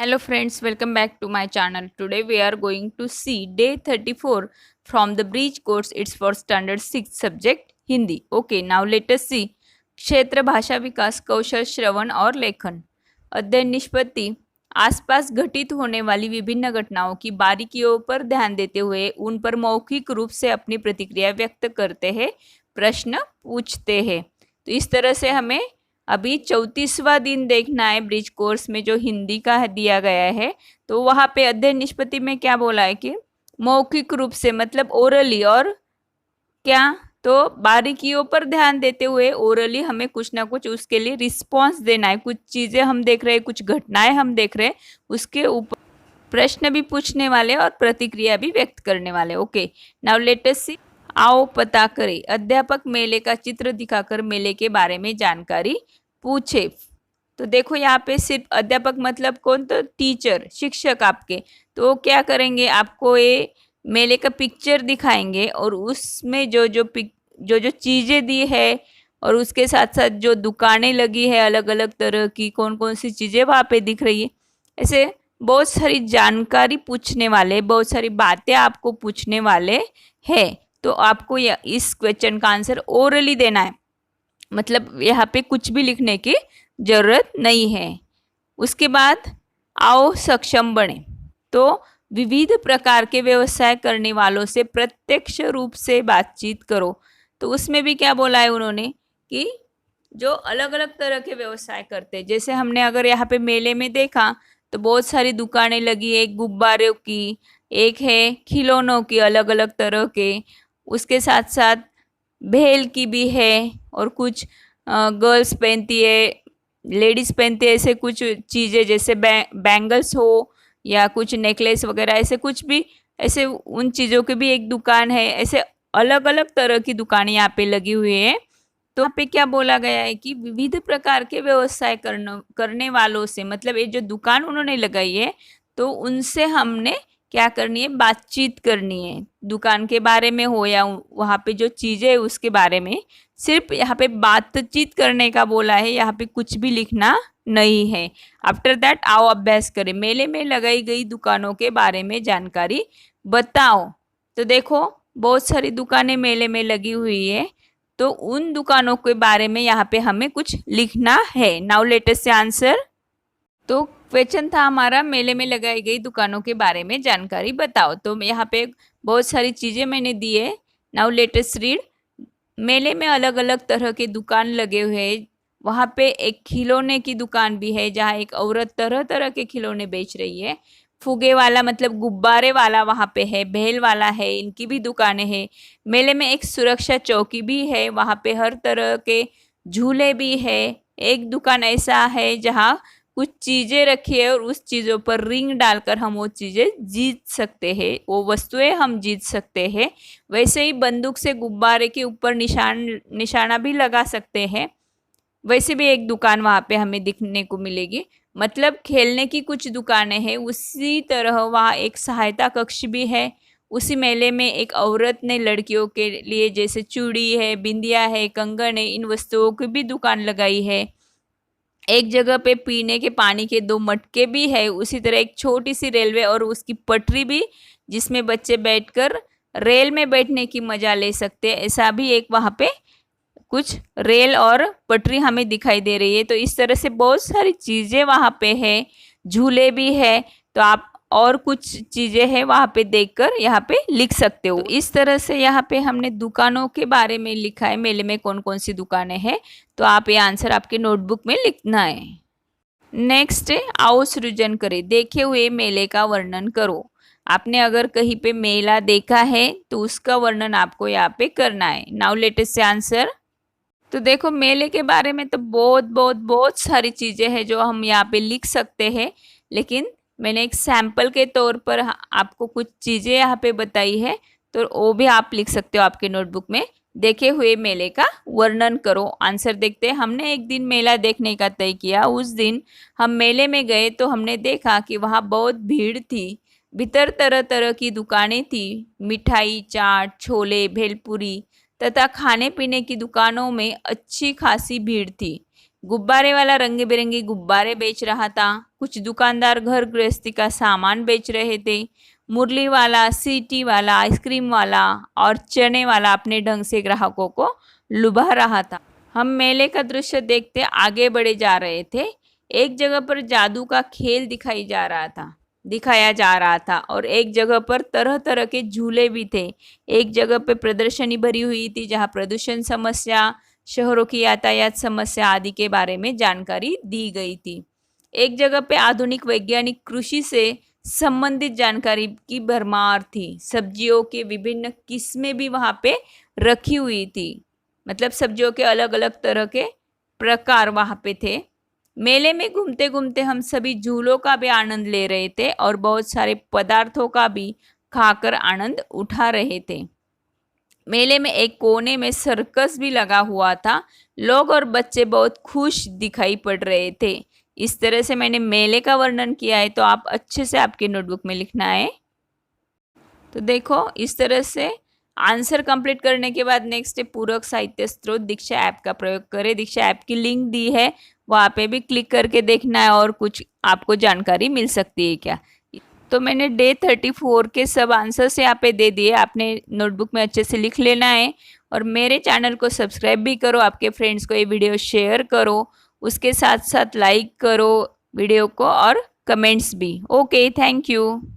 Hello friends, welcome back to my channel. Today we are going to see day 34 from the bridge course. It's for standard 6 subject Hindi. Okay, now let us see. क्षेत्र भाषा विकास कौशल श्रवण और लेखन अध्ययन निष्पत्ति आसपास घटित होने वाली विभिन्न घटनाओं की बारीकियों पर ध्यान देते हुए उन पर मौखिक रूप से अपनी प्रतिक्रिया व्यक्त करते हैं, प्रश्न पूछते हैं। तो इस तरह से हमें अभी 34वां दिन देखना है ब्रिज कोर्स में जो हिंदी का दिया गया है। तो वहाँ पे अध्ययन निष्पत्ति में क्या बोला है कि मौखिक रूप से मतलब ओरली और क्या तो बारीकियों पर ध्यान देते हुए ओरली हमें कुछ ना कुछ उसके लिए रिस्पॉन्स देना है। कुछ चीज़ें हम देख रहे हैं, कुछ घटनाएं हम देख रहे हैं, उसके ऊपर प्रश्न भी पूछने वाले और प्रतिक्रिया भी व्यक्त करने वाले। ओके, नाउ लेट अस सी। आओ पता करें। अध्यापक मेले का चित्र दिखाकर मेले के बारे में जानकारी पूछे। तो देखो यहाँ पे सिर्फ अध्यापक मतलब कौन, तो टीचर, शिक्षक आपके। तो वो क्या करेंगे, आपको ये मेले का पिक्चर दिखाएंगे और उसमें जो जो चीज़ें दी है और उसके साथ साथ जो दुकानें लगी है अलग अलग तरह की, कौन कौन सी चीज़ें वहाँ पे दिख रही है, ऐसे बहुत सारी जानकारी पूछने वाले, बहुत सारी बातें आपको पूछने वाले हैं। तो आपको इस क्वेश्चन का आंसर ओरली देना है, मतलब यहाँ पे कुछ भी लिखने की जरूरत नहीं है। उसके बाद आओ सक्षम बने। तो विविध प्रकार के व्यवसाय करने वालों से प्रत्यक्ष रूप से बातचीत करो। तो उसमें भी क्या बोला है उन्होंने कि जो अलग अलग तरह के व्यवसाय करते हैं, जैसे हमने अगर यहाँ पे मेले में देखा तो बहुत सारी दुकानें लगी है, एक गुब्बारों की, एक है खिलौनों की अलग अलग तरह के, उसके साथ साथ भेल की भी है और कुछ गर्ल्स पहनती है, लेडीज़ पहनती है, ऐसे कुछ चीज़ें जैसे बैंगल्स हो या कुछ नेकलेस वगैरह, ऐसे कुछ भी, ऐसे उन चीज़ों की भी एक दुकान है। ऐसे अलग अलग तरह की दुकानें यहाँ पे लगी हुई है। तो यहाँ पे क्या बोला गया है कि विविध प्रकार के व्यवसाय करने वालों से, मतलब ये जो दुकान उन्होंने लगाई है तो उनसे हमने क्या करनी है, बातचीत करनी है। दुकान के बारे में हो या वहाँ पे जो चीज़ें है उसके बारे में, सिर्फ यहाँ पे बातचीत करने का बोला है, यहाँ पे कुछ भी लिखना नहीं है। आफ्टर दैट आओ अभ्यास करें। मेले में लगाई गई दुकानों के बारे में जानकारी बताओ। तो देखो बहुत सारी दुकानें मेले में लगी हुई है, तो उन दुकानों के बारे में यहाँ पे हमें कुछ लिखना है। नाउ लेट अस से आंसर। तो क्वेश्चन था हमारा, मेले में लगाई गई दुकानों के बारे में जानकारी बताओ। तो यहाँ पे बहुत सारी चीज़ें मैंने दी है। Now let us read. मेले में अलग अलग तरह के दुकान लगे हुए हैं। वहाँ पे एक खिलौने की दुकान भी है जहाँ एक औरत तरह तरह के खिलौने बेच रही है। फुगे वाला मतलब गुब्बारे वाला वहाँ पे है, भेल वाला है, इनकी भी दुकानें हैं। मेले में एक सुरक्षा चौकी भी है, वहाँ पे हर तरह के झूले भी है। एक दुकान ऐसा है जहाँ कुछ चीज़ें रखी है और उस चीज़ों पर रिंग डालकर हम वो चीज़ें जीत सकते हैं, वो वस्तुएं हम जीत सकते हैं। वैसे ही बंदूक से गुब्बारे के ऊपर निशाना भी लगा सकते हैं। वैसे भी एक दुकान वहाँ पे हमें दिखने को मिलेगी। मतलब खेलने की कुछ दुकानें हैं, उसी तरह वहाँ एक सहायता कक्ष भी है। उसी मेले में एक औरत ने लड़कियों के लिए जैसे चूड़ी है, बिंदिया है, कंगन है, इन वस्तुओं की भी दुकान लगाई है। एक जगह पे पीने के पानी के 2 मटके भी है। उसी तरह एक छोटी सी रेलवे और उसकी पटरी भी, जिसमें बच्चे बैठकर रेल में बैठने की मजा ले सकते हैं। ऐसा भी एक वहाँ पे कुछ रेल और पटरी हमें दिखाई दे रही है। तो इस तरह से बहुत सारी चीज़ें वहाँ पे है, झूले भी है। तो आप और कुछ चीज़ें हैं वहाँ पे देखकर यहाँ पे लिख सकते हो। तो इस तरह से यहाँ पे हमने दुकानों के बारे में लिखा है, मेले में कौन कौन सी दुकानें हैं। तो आप ये आंसर आपके नोटबुक में लिखना है। नेक्स्ट है आओ सृजन करें। देखे हुए मेले का वर्णन करो। आपने अगर कहीं पे मेला देखा है तो उसका वर्णन आपको यहाँ पे करना है। नाउ लेट अस से आंसर। तो देखो मेले के बारे में तो बहुत सारी चीज़ें हैं जो हम यहाँ पे लिख सकते हैं, लेकिन मैंने एक सैंपल के तौर पर आपको कुछ चीज़ें यहाँ पे बताई है, तो वो भी आप लिख सकते हो आपके नोटबुक में। देखे हुए मेले का वर्णन करो। आंसर देखते हैं। हमने एक दिन मेला देखने का तय किया। उस दिन हम मेले में गए तो हमने देखा कि वहाँ बहुत भीड़ थी। भीतर तरह तरह की दुकानें थी, मिठाई, चाट, छोले, भेलपुरी तथा खाने पीने की दुकानों में अच्छी खासी भीड़ थी। गुब्बारे वाला रंग बिरंगे गुब्बारे बेच रहा था। कुछ दुकानदार घर गृहस्थी का सामान बेच रहे थे। मुरली वाला, सीटी वाला, आइसक्रीम वाला और चने वाला अपने ढंग से ग्राहकों को लुभा रहा था। हम मेले का दृश्य देखते आगे बढ़े जा रहे थे। एक जगह पर जादू का खेल दिखाया जा रहा था और एक जगह पर तरह तरह के झूले भी थे। एक जगह पे प्रदर्शनी भरी हुई थी जहाँ प्रदूषण समस्या, शहरों की यातायात समस्या आदि के बारे में जानकारी दी गई थी। एक जगह पे आधुनिक वैज्ञानिक कृषि से संबंधित जानकारी की भरमार थी। सब्जियों के विभिन्न किस्में भी वहाँ पे रखी हुई थी, मतलब सब्जियों के अलग अलग तरह के प्रकार वहाँ पे थे। मेले में घूमते घूमते हम सभी झूलों का भी आनंद ले रहे थे और बहुत सारे पदार्थों का भी खाकर आनंद उठा रहे थे। मेले में एक कोने में सर्कस भी लगा हुआ था। लोग और बच्चे बहुत खुश दिखाई पड़ रहे थे। इस तरह से मैंने मेले का वर्णन किया है, तो आप अच्छे से आपके नोटबुक में लिखना है। तो देखो, इस तरह से आंसर कंप्लीट करने के बाद नेक्स्ट है पूरक साहित्य स्रोत। दीक्षा ऐप का प्रयोग करें। दीक्षा ऐप की लिंक दी है, वहाँ पे भी क्लिक करके देखना है और कुछ आपको जानकारी मिल सकती है क्या। तो मैंने डे 34 के सब आंसर्स यहाँ पे दे दिए, आपने नोटबुक में अच्छे से लिख लेना है। और मेरे चैनल को सब्सक्राइब भी करो, आपके फ्रेंड्स को ये वीडियो शेयर करो, उसके साथ साथ लाइक करो वीडियो को और कमेंट्स भी। Okay, thank you.